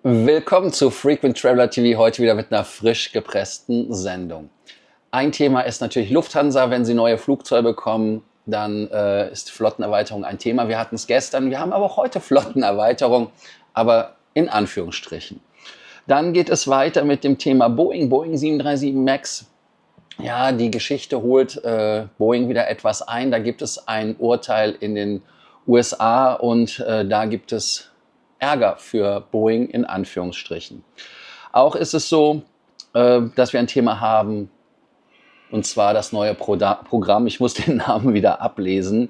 Willkommen zu Frequent Traveler TV, heute wieder mit einer frisch gepressten Sendung. Ein Thema ist natürlich Lufthansa. Wenn sie neue Flugzeuge bekommen, dann ist Flottenerweiterung ein Thema. Wir hatten es gestern, wir haben aber auch heute Flottenerweiterung, aber in Anführungsstrichen. Dann geht es weiter mit dem Thema Boeing 737 MAX. Ja, die Geschichte holt Boeing wieder etwas ein. Da gibt es ein Urteil in den USA und da gibt es Ärger für Boeing in Anführungsstrichen. Auch ist es so, dass wir ein Thema haben, und zwar das neue Programm, ich muss den Namen wieder ablesen,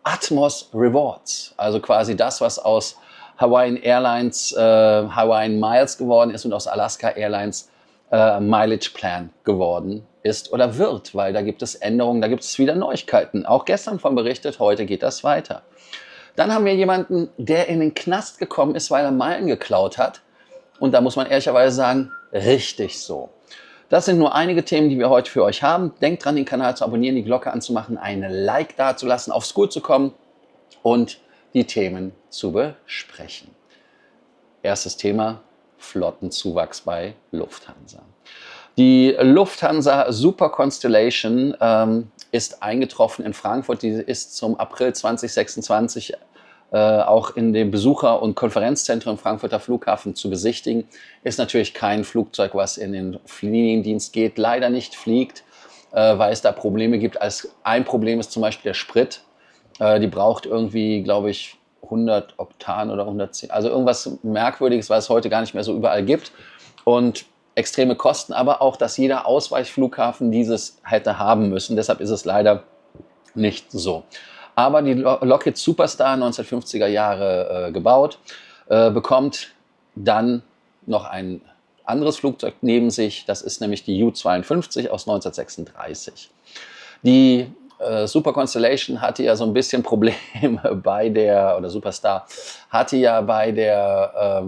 Atmos Rewards, also quasi das, was aus Hawaiian Airlines Hawaiian Miles geworden ist und aus Alaska Airlines Mileage Plan geworden ist oder wird, weil da gibt es Änderungen, da gibt es wieder Neuigkeiten. Auch gestern von berichtet, heute geht das weiter. Dann haben wir jemanden, der in den Knast gekommen ist, weil er Meilen geklaut hat. Und da muss man ehrlicherweise sagen, richtig so. Das sind nur einige Themen, die wir heute für euch haben. Denkt dran, den Kanal zu abonnieren, die Glocke anzumachen, einen Like dazulassen, auf School zu kommen und die Themen zu besprechen. Erstes Thema, Flottenzuwachs bei Lufthansa. Die Lufthansa Super Constellation ist eingetroffen in Frankfurt. Die ist zum April 2026 auch in dem Besucher- und Konferenzzentrum im Frankfurter Flughafen zu besichtigen. Ist natürlich kein Flugzeug, was in den Liniendienst geht, leider nicht fliegt, weil es da Probleme gibt. Ein Problem ist zum Beispiel der Sprit. Die braucht irgendwie, glaube ich, 100 Oktan oder 110, also irgendwas Merkwürdiges, was es heute gar nicht mehr so überall gibt. Und extreme Kosten, aber auch, dass jeder Ausweichflughafen dieses hätte haben müssen. Deshalb ist es leider nicht so. Aber die Lockheed Superstar, 1950er Jahre gebaut, bekommt dann noch ein anderes Flugzeug neben sich. Das ist nämlich die U-52 aus 1936. Die Super Constellation hatte ja so ein bisschen Probleme bei der, oder Superstar hatte ja bei der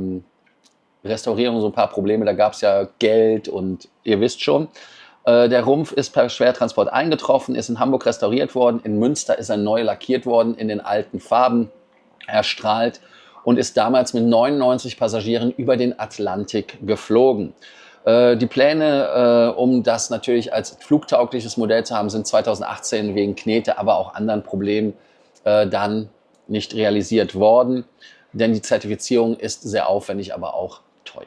Restaurierung so ein paar Probleme. Da gab es ja Geld und ihr wisst schon. Der Rumpf ist per Schwertransport eingetroffen, ist in Hamburg restauriert worden. In Münster ist er neu lackiert worden, in den alten Farben erstrahlt und ist damals mit 99 Passagieren über den Atlantik geflogen. Die Pläne, um das natürlich als flugtaugliches Modell zu haben, sind 2018 wegen Knete, aber auch anderen Problemen dann nicht realisiert worden. Denn die Zertifizierung ist sehr aufwendig, aber auch teuer.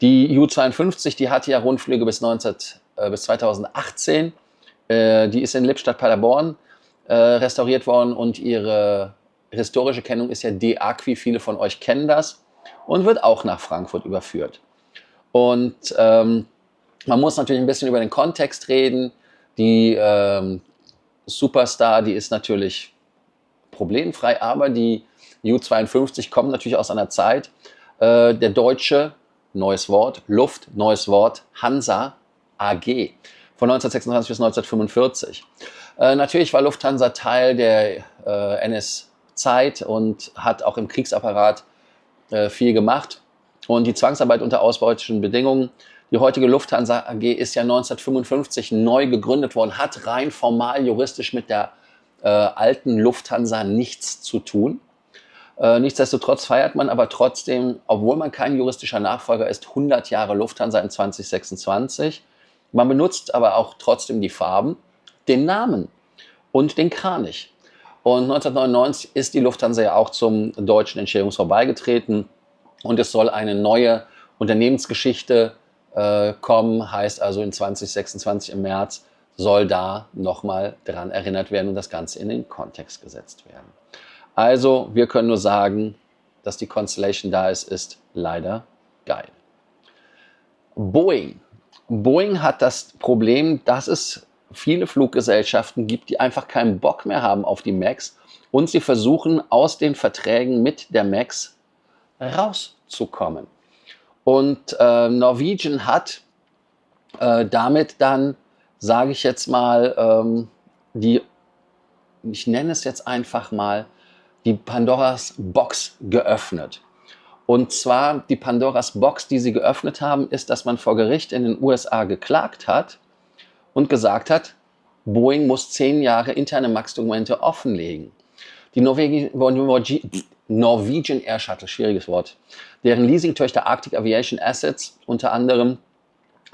Die U-52, die hatte ja Rundflüge bis 2018. Die ist in Lippstadt-Paderborn restauriert worden und ihre historische Kennung ist ja De-Acqui. Viele von euch kennen das und wird auch nach Frankfurt überführt. Und man muss natürlich ein bisschen über den Kontext reden. Die Superstar, die ist natürlich problemfrei, aber die U-52 kommt natürlich aus einer Zeit, der deutsche, neues Wort, Luft, neues Wort, Hansa AG von 1926 bis 1945. Natürlich war Lufthansa Teil der NS-Zeit und hat auch im Kriegsapparat viel gemacht. Und die Zwangsarbeit unter ausbeutischen Bedingungen. Die heutige Lufthansa AG ist ja 1955 neu gegründet worden, hat rein formal juristisch mit der alten Lufthansa nichts zu tun. Nichtsdestotrotz feiert man aber trotzdem, obwohl man kein juristischer Nachfolger ist, 100 Jahre Lufthansa in 2026. Man benutzt aber auch trotzdem die Farben, den Namen und den Kranich. Und 1999 ist die Lufthansa ja auch zum Deutschen Entschädigungsfonds beigetreten und es soll eine neue Unternehmensgeschichte kommen, heißt also in 2026 im März soll da nochmal dran erinnert werden und das Ganze in den Kontext gesetzt werden. Also, wir können nur sagen, dass die Constellation da ist leider geil. Boeing. Boeing hat das Problem, dass es viele Fluggesellschaften gibt, die einfach keinen Bock mehr haben auf die MAX und sie versuchen aus den Verträgen mit der MAX rauszukommen. Und Norwegian hat damit dann, sage ich jetzt mal, ich nenne es jetzt einfach mal, die Pandoras Box geöffnet. Und zwar die Pandoras Box, die sie geöffnet haben, ist, dass man vor Gericht in den USA geklagt hat und gesagt hat, Boeing muss 10 Jahre interne MAX-Dokumente offenlegen. Die Norwegian Air Shuttle, schwieriges Wort, deren Leasingtöchter Arctic Aviation Assets unter anderem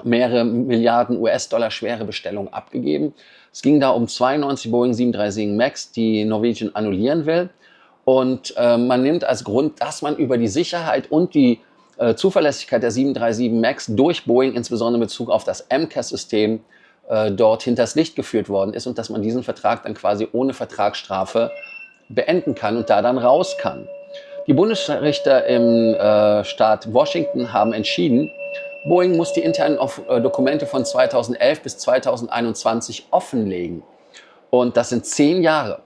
mehrere Milliarden US-Dollar schwere Bestellungen abgegeben. Es ging da um 92 Boeing 737 MAX, die Norwegian annullieren will. Und man nimmt als Grund, dass man über die Sicherheit und die Zuverlässigkeit der 737 MAX durch Boeing, insbesondere in Bezug auf das MCAS-System, dort hinters Licht geführt worden ist und dass man diesen Vertrag dann quasi ohne Vertragsstrafe beenden kann und da dann raus kann. Die Bundesrichter im Staat Washington haben entschieden, Boeing muss die internen Dokumente von 2011 bis 2021 offenlegen. Und das sind 10 Jahre.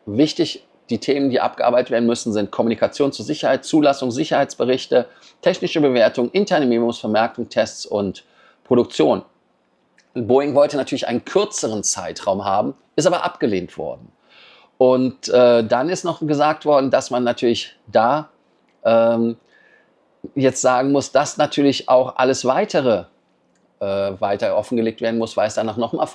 Wichtig, die Themen, die abgearbeitet werden müssen, sind Kommunikation zur Sicherheit, Zulassung, Sicherheitsberichte, technische Bewertung, interne Memos, Vermerkung, Tests und Produktion. Boeing wollte natürlich einen kürzeren Zeitraum haben, ist aber abgelehnt worden. Und dann ist noch gesagt worden, dass man natürlich da jetzt sagen muss, dass natürlich auch alles weitere weiter offengelegt werden muss, weil es danach nochmal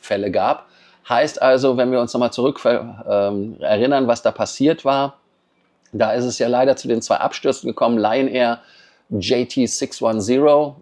Fälle gab. Heißt also, wenn wir uns nochmal zurück erinnern, was da passiert war, da ist es ja leider zu den 2 Abstürzen gekommen, Lion Air JT610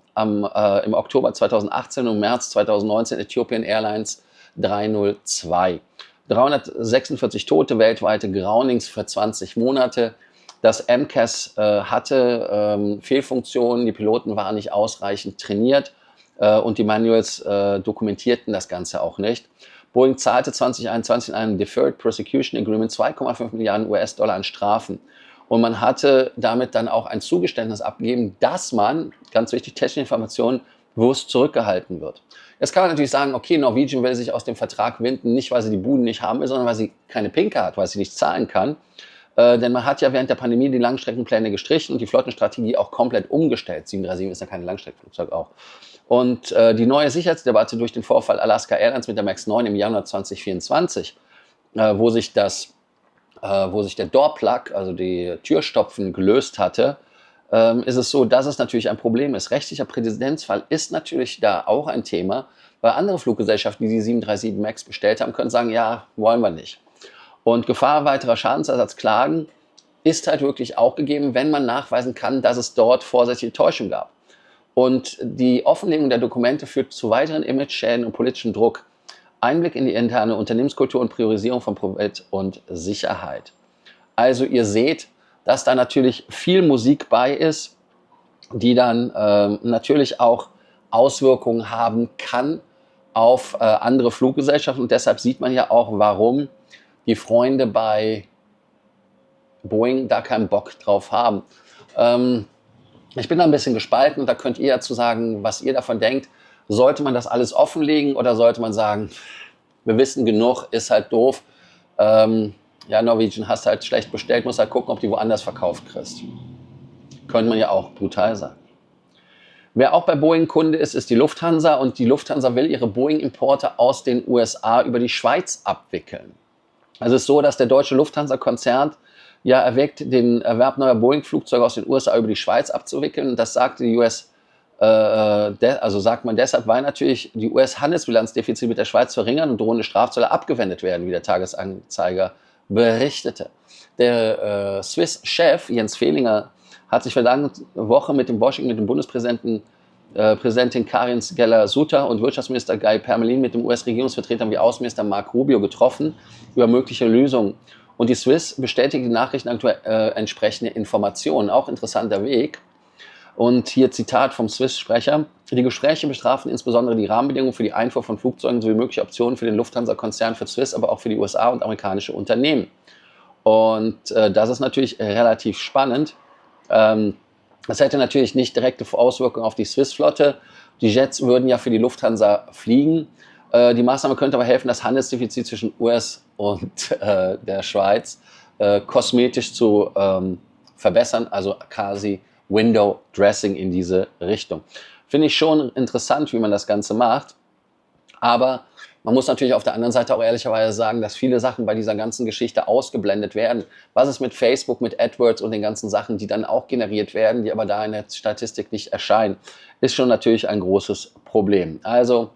im Oktober 2018 und im März 2019 Ethiopian Airlines 302. 346 Tote, weltweite Groundings für 20 Monate. Das MCAS hatte Fehlfunktionen, die Piloten waren nicht ausreichend trainiert und die Manuals dokumentierten das Ganze auch nicht. Boeing zahlte 2021 in einem Deferred Prosecution Agreement 2,5 Milliarden US-Dollar an Strafen. Und man hatte damit dann auch ein Zugeständnis abgegeben, dass man, ganz wichtig, technische Informationen bewusst zurückgehalten wird. Jetzt kann man natürlich sagen, okay, Norwegian will sich aus dem Vertrag winden, nicht weil sie die Buden nicht haben will, sondern weil sie keine Pinke hat, weil sie nicht zahlen kann. Denn man hat ja während der Pandemie die Langstreckenpläne gestrichen und die Flottenstrategie auch komplett umgestellt. 737 ist ja kein Langstreckenflugzeug auch. Und die neue Sicherheitsdebatte durch den Vorfall Alaska Airlines mit der MAX 9 im Januar 2024, wo sich der Door-Plug, also die Türstopfen, gelöst hatte, ist es so, dass es natürlich ein Problem ist. Rechtlicher Präzedenzfall ist natürlich da auch ein Thema, weil andere Fluggesellschaften, die die 737 MAX bestellt haben, können sagen, ja, wollen wir nicht. Und Gefahr weiterer Schadensersatzklagen ist halt wirklich auch gegeben, wenn man nachweisen kann, dass es dort vorsätzliche Täuschung gab. Und die Offenlegung der Dokumente führt zu weiteren Imageschäden und politischem Druck. Einblick in die interne Unternehmenskultur und Priorisierung von Profit und Sicherheit. Also ihr seht, dass da natürlich viel Musik bei ist, die dann natürlich auch Auswirkungen haben kann auf andere Fluggesellschaften. Und deshalb sieht man ja auch, warum die Freunde bei Boeing da keinen Bock drauf haben. Ich bin da ein bisschen gespalten und da könnt ihr ja zu sagen, was ihr davon denkt. Sollte man das alles offenlegen oder sollte man sagen, wir wissen genug, ist halt doof. Ja, Norwegian hast halt schlecht bestellt, muss halt gucken, ob die woanders verkauft kriegst. Könnte man ja auch brutal sagen. Wer auch bei Boeing Kunde ist, ist die Lufthansa und die Lufthansa will ihre Boeing-Importe aus den USA über die Schweiz abwickeln. Also es ist so, dass der deutsche Lufthansa-Konzern ja erwägt, den Erwerb neuer Boeing-Flugzeuge aus den USA über die Schweiz abzuwickeln. Und das sagt die sagt man deshalb, weil natürlich die US-Handelsbilanzdefizite mit der Schweiz verringern und drohende Strafzölle abgewendet werden, wie der Tagesanzeiger berichtete. Der Swiss-Chef Jens Fehlinger hat sich vergangene Woche mit dem Bundespräsidentin Karin Geller-Sutter und Wirtschaftsminister Guy Parmelin mit dem US-Regierungsvertreter wie Außenminister Marco Rubio getroffen über mögliche Lösungen. Und die Swiss bestätigt die Nachrichtenagentur entsprechende Informationen. Auch interessanter Weg. Und hier Zitat vom Swiss-Sprecher. Die Gespräche bestrafen insbesondere die Rahmenbedingungen für die Einfuhr von Flugzeugen sowie mögliche Optionen für den Lufthansa-Konzern, für Swiss, aber auch für die USA und amerikanische Unternehmen. Und das ist natürlich relativ spannend. Das hätte natürlich nicht direkte Auswirkungen auf die Swiss-Flotte. Die Jets würden ja für die Lufthansa fliegen. Die Maßnahme könnte aber helfen, das Handelsdefizit zwischen US und der Schweiz kosmetisch zu verbessern, also quasi Window Dressing in diese Richtung. Finde ich schon interessant, wie man das Ganze macht, aber man muss natürlich auf der anderen Seite auch ehrlicherweise sagen, dass viele Sachen bei dieser ganzen Geschichte ausgeblendet werden. Was ist mit Facebook, mit AdWords und den ganzen Sachen, die dann auch generiert werden, die aber da in der Statistik nicht erscheinen, ist schon natürlich ein großes Problem. Also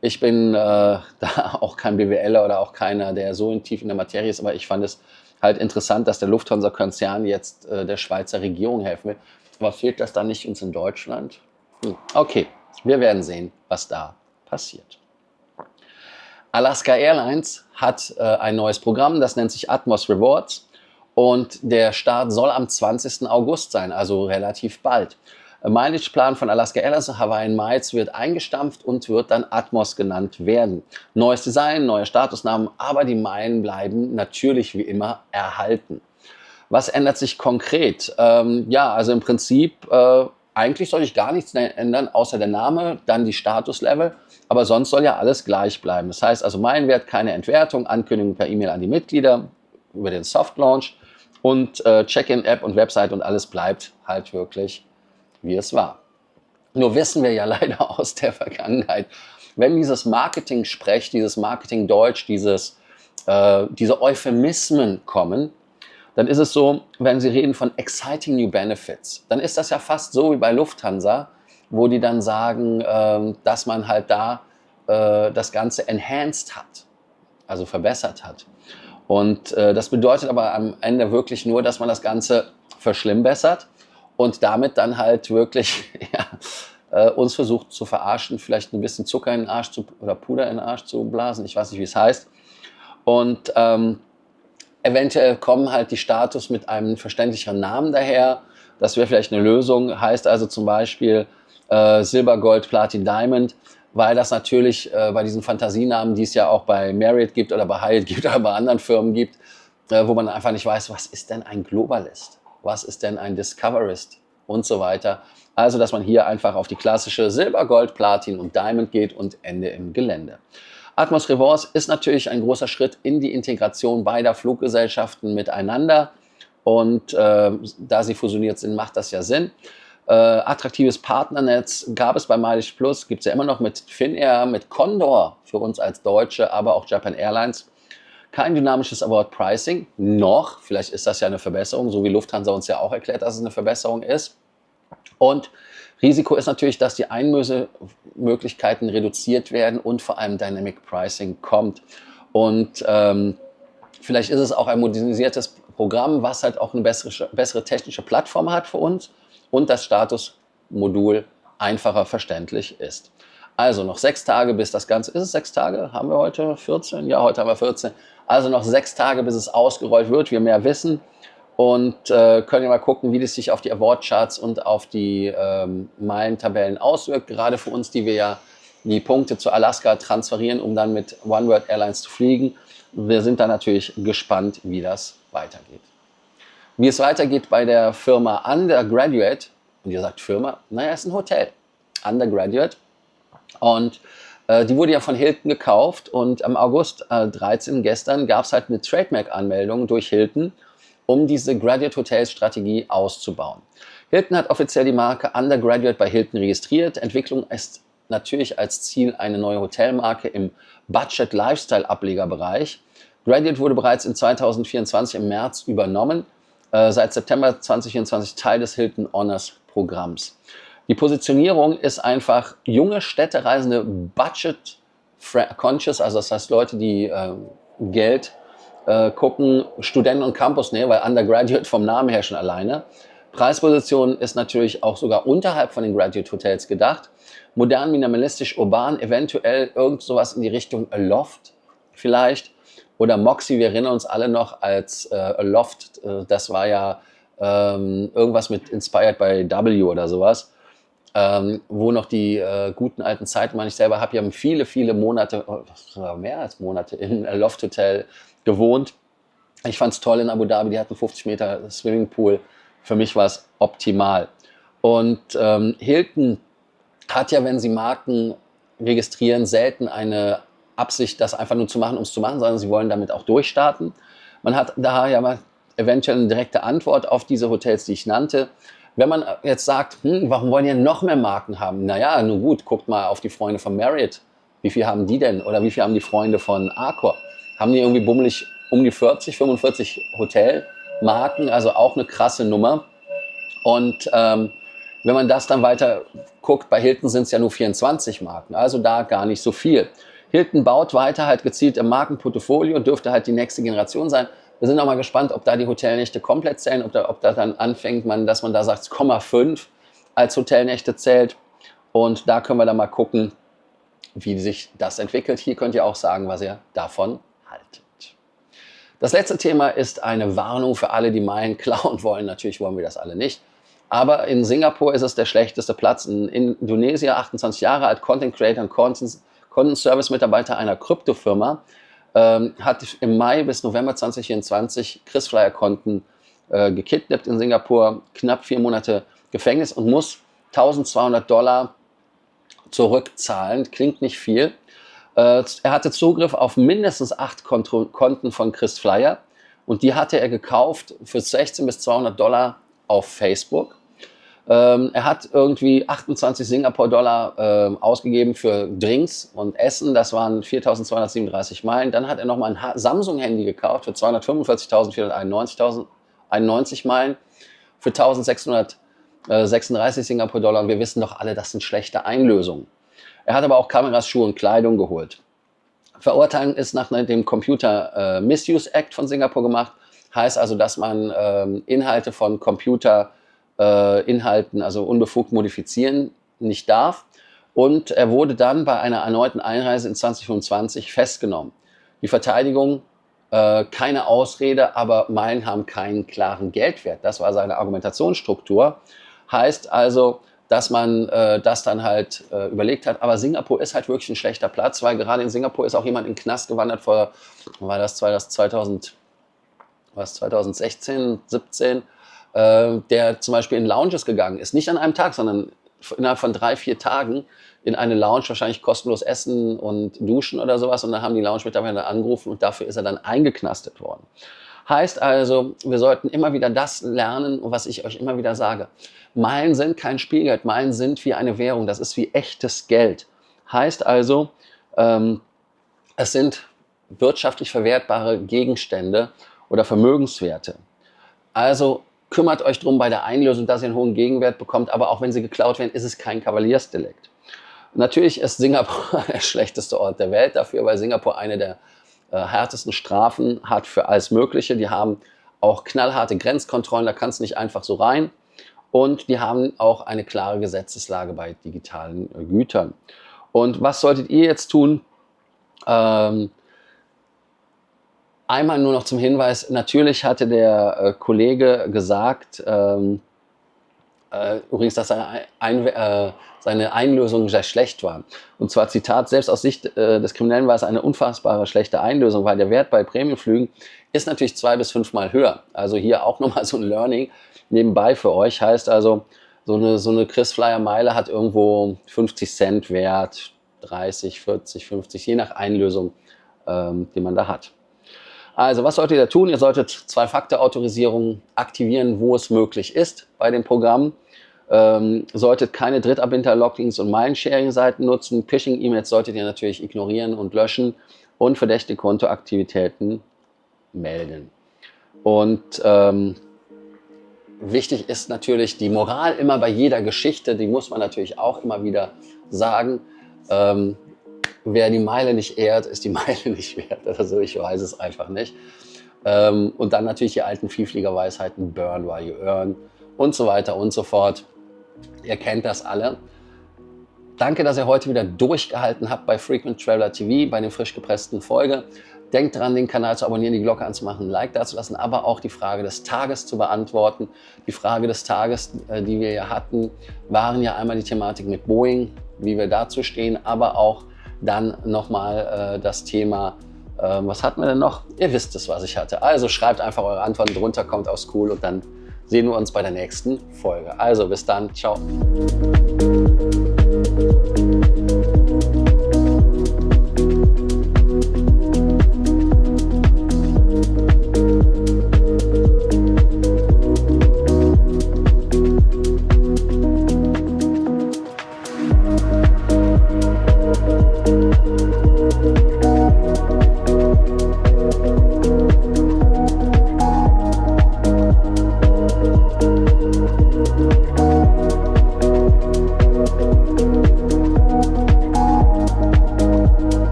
ich bin da auch kein BWLer oder auch keiner, der so tief in der Materie ist, aber ich fand es halt interessant, dass der Lufthansa-Konzern jetzt der Schweizer Regierung helfen will. Aber fehlt das dann nicht uns in Deutschland? Okay, wir werden sehen, was da passiert. Alaska Airlines hat ein neues Programm, das nennt sich Atmos Rewards. Und der Start soll am 20. August sein, also relativ bald. Mileageplan von Alaska Airlines Hawaiian Miles wird eingestampft und wird dann Atmos genannt werden. Neues Design, neue Statusnamen, aber die Meilen bleiben natürlich wie immer erhalten. Was ändert sich konkret? Ja, also im Prinzip, eigentlich soll sich gar nichts ändern, außer der Name, dann die Statuslevel, aber sonst soll ja alles gleich bleiben. Das heißt also Meilenwert, keine Entwertung, Ankündigung per E-Mail an die Mitglieder über den Soft Launch und Check-in-App und Website und alles bleibt halt wirklich wie es war. Nur wissen wir ja leider aus der Vergangenheit, wenn dieses Marketing-Sprech, dieses Marketing-Deutsch, diese Euphemismen kommen, dann ist es so, wenn Sie reden von exciting new benefits, dann ist das ja fast so wie bei Lufthansa, wo die dann sagen, dass man halt da das Ganze enhanced hat, also verbessert hat. Und das bedeutet aber am Ende wirklich nur, dass man das Ganze verschlimmbessert und damit dann halt wirklich uns versucht zu verarschen, vielleicht ein bisschen Zucker in den Arsch oder Puder in den Arsch zu blasen, ich weiß nicht, wie es heißt. Und eventuell kommen halt die Status mit einem verständlicheren Namen daher. Das wäre vielleicht eine Lösung, heißt also zum Beispiel Silber, Gold, Platin, Diamond, weil das natürlich bei diesen Fantasienamen, die es ja auch bei Marriott gibt oder bei Hyatt gibt oder bei anderen Firmen gibt, wo man einfach nicht weiß, was ist denn ein Globalist? Was ist denn ein Discoverist und so weiter. Also, dass man hier einfach auf die klassische Silber, Gold, Platin und Diamond geht und Ende im Gelände. Atmos Rewards ist natürlich ein großer Schritt in die Integration beider Fluggesellschaften miteinander und da sie fusioniert sind, macht das ja Sinn. Attraktives Partnernetz gab es bei Mileage Plus, gibt es ja immer noch mit Finnair, mit Condor für uns als Deutsche, aber auch Japan Airlines. Kein dynamisches Award Pricing, noch, vielleicht ist das ja eine Verbesserung, so wie Lufthansa uns ja auch erklärt, dass es eine Verbesserung ist. Und Risiko ist natürlich, dass die Einlösemöglichkeiten reduziert werden und vor allem Dynamic Pricing kommt. Und vielleicht ist es auch ein modernisiertes Programm, was halt auch eine bessere technische Plattform hat für uns und das Statusmodul einfacher verständlich ist. Also noch 6 Tage, bis das Ganze, ist es 6 Tage? Haben wir heute 14? Ja, heute haben wir 14. Also noch 6 Tage, bis es ausgerollt wird, wir mehr wissen und können ja mal gucken, wie das sich auf die Award-Charts und auf die Meilentabellen auswirkt. Gerade für uns, die wir ja die Punkte zu Alaska transferieren, um dann mit One World Airlines zu fliegen. Wir sind da natürlich gespannt, wie das weitergeht. Wie es weitergeht bei der Firma Undergraduate, und ihr sagt Firma, naja, es ist ein Hotel, Undergraduate. Und die wurde ja von Hilton gekauft und am August 13, gestern, gab es halt eine Trademark-Anmeldung durch Hilton, um diese Graduate Hotels Strategie auszubauen. Hilton hat offiziell die Marke Undergraduate bei Hilton registriert. Entwicklung ist natürlich als Ziel eine neue Hotelmarke im Budget-Lifestyle-Ablegerbereich. Graduate wurde bereits in 2024 im März übernommen, seit September 2024 Teil des Hilton Honors Programms. Die Positionierung ist einfach junge Städtereisende budget-conscious, also das heißt Leute, die Geld gucken, Studenten und Campusnähe, weil Undergraduate vom Namen her schon alleine. Preisposition ist natürlich auch sogar unterhalb von den Graduate Hotels gedacht. Modern, minimalistisch, urban, eventuell irgend sowas in die Richtung Aloft vielleicht. Oder Moxie, wir erinnern uns alle noch als Aloft, das war ja irgendwas mit Inspired by W oder sowas. Wo noch die guten alten Zeiten, ich selber habe ja viele, viele Monate, mehr als Monate im Aloft Hotel gewohnt. Ich fand es toll in Abu Dhabi, die hatten 50 Meter Swimmingpool. Für mich war es optimal. Und Hilton hat ja, wenn sie Marken registrieren, selten eine Absicht, das einfach nur zu machen, um es zu machen, sondern sie wollen damit auch durchstarten. Man hat daher ja mal eventuell eine direkte Antwort auf diese Hotels, die ich nannte. Wenn man jetzt sagt, warum wollen die noch mehr Marken haben? Naja, nun gut, guckt mal auf die Freunde von Marriott. Wie viel haben die denn? Oder wie viel haben die Freunde von Accor? Haben die irgendwie bummelig um die 40, 45 Hotelmarken? Also auch eine krasse Nummer. Und wenn man das dann weiter guckt, bei Hilton sind es ja nur 24 Marken. Also da gar nicht so viel. Hilton baut weiter halt gezielt im Markenportfolio, dürfte halt die nächste Generation sein. Wir sind auch mal gespannt, ob da die Hotelnächte komplett zählen, ob da dann anfängt, dass man da sagt, 0,5 als Hotelnächte zählt. Und da können wir dann mal gucken, wie sich das entwickelt. Hier könnt ihr auch sagen, was ihr davon haltet. Das letzte Thema ist eine Warnung für alle, die Meilen klauen wollen. Natürlich wollen wir das alle nicht. Aber in Singapur ist es der schlechteste Platz. In Indonesien, 28 Jahre alt, Content Creator und Content Service Mitarbeiter einer Kryptofirma, hat im Mai bis November 2024 KrisFlyer-Konten gekidnappt in Singapur, knapp 4 Monate Gefängnis und muss $1.200 zurückzahlen. Klingt nicht viel. Er hatte Zugriff auf mindestens 8 Konten von KrisFlyer und die hatte er gekauft für 16 bis $200 auf Facebook. Er hat irgendwie 28 Singapur-Dollar ausgegeben für Drinks und Essen. Das waren 4.237 Meilen. Dann hat er nochmal ein Samsung-Handy gekauft für 245.491 Meilen für 1.636 Singapur-Dollar. Und wir wissen doch alle, das sind schlechte Einlösungen. Er hat aber auch Kameras, Schuhe und Kleidung geholt. Verurteilung ist nach dem Computer Misuse Act von Singapur gemacht. Heißt also, dass man Inhalte von Computerinhalten, also unbefugt modifizieren, nicht darf. Und er wurde dann bei einer erneuten Einreise in 2025 festgenommen. Die Verteidigung, keine Ausrede, aber Meilen haben keinen klaren Geldwert. Das war seine Argumentationsstruktur. Heißt also, dass man das dann halt überlegt hat. Aber Singapur ist halt wirklich ein schlechter Platz, weil gerade in Singapur ist auch jemand in den Knast gewandert war das 2016, 17, der zum Beispiel in Lounges gegangen ist. Nicht an einem Tag, sondern innerhalb von 3, 4 Tagen in eine Lounge, wahrscheinlich kostenlos essen und duschen oder sowas. Und dann haben die Lounge-Mitarbeiter angerufen und dafür ist er dann eingeknastet worden. Heißt also, wir sollten immer wieder das lernen, was ich euch immer wieder sage. Meilen sind kein Spielgeld, Meilen sind wie eine Währung, das ist wie echtes Geld. Heißt also, es sind wirtschaftlich verwertbare Gegenstände oder Vermögenswerte. Also kümmert euch darum bei der Einlösung, dass ihr einen hohen Gegenwert bekommt, aber auch wenn sie geklaut werden, ist es kein Kavaliersdelikt. Natürlich ist Singapur der schlechteste Ort der Welt dafür, weil Singapur eine der härtesten Strafen hat für alles Mögliche. Die haben auch knallharte Grenzkontrollen, da kannst du nicht einfach so rein. Und die haben auch eine klare Gesetzeslage bei digitalen Gütern. Und was solltet ihr jetzt tun? Einmal nur noch zum Hinweis, natürlich hatte der Kollege gesagt, übrigens, dass seine Einlösungen sehr schlecht waren. Und zwar Zitat, selbst aus Sicht des Kriminellen war es eine unfassbare schlechte Einlösung, weil der Wert bei Premiumflügen ist natürlich 2 bis 5 Mal höher. Also hier auch nochmal so ein Learning nebenbei für euch. Heißt also, so eine KrisFlyer-Meile hat irgendwo 50 Cent Wert, 30, 40, 50, je nach Einlösung, die man da hat. Also, was solltet ihr da tun? Ihr solltet 2-Faktor-Autorisierung aktivieren, wo es möglich ist bei dem Programm. Solltet keine Drittanbieter-Logins und Meilen-Sharing-Seiten nutzen. Phishing-E-Mails solltet ihr natürlich ignorieren und löschen und verdächtige Kontoaktivitäten melden. Und wichtig ist natürlich die Moral immer bei jeder Geschichte, die muss man natürlich auch immer wieder sagen. Wer die Meile nicht ehrt, ist die Meile nicht wert. Also ich weiß es einfach nicht. Und dann natürlich die alten Vielfliegerweisheiten, burn while you earn und so weiter und so fort. Ihr kennt das alle. Danke, dass ihr heute wieder durchgehalten habt bei Frequent Traveler TV, bei der frisch gepressten Folge. Denkt dran, den Kanal zu abonnieren, die Glocke anzumachen, ein Like dazulassen, aber auch die Frage des Tages zu beantworten. Die Frage des Tages, die wir ja hatten, waren ja einmal die Thematik mit Boeing, wie wir dazu stehen, aber auch dann nochmal das Thema, was hatten wir denn noch? Ihr wisst es, was ich hatte. Also schreibt einfach eure Antworten drunter, kommt aufs Cool und dann sehen wir uns bei der nächsten Folge. Also bis dann, ciao.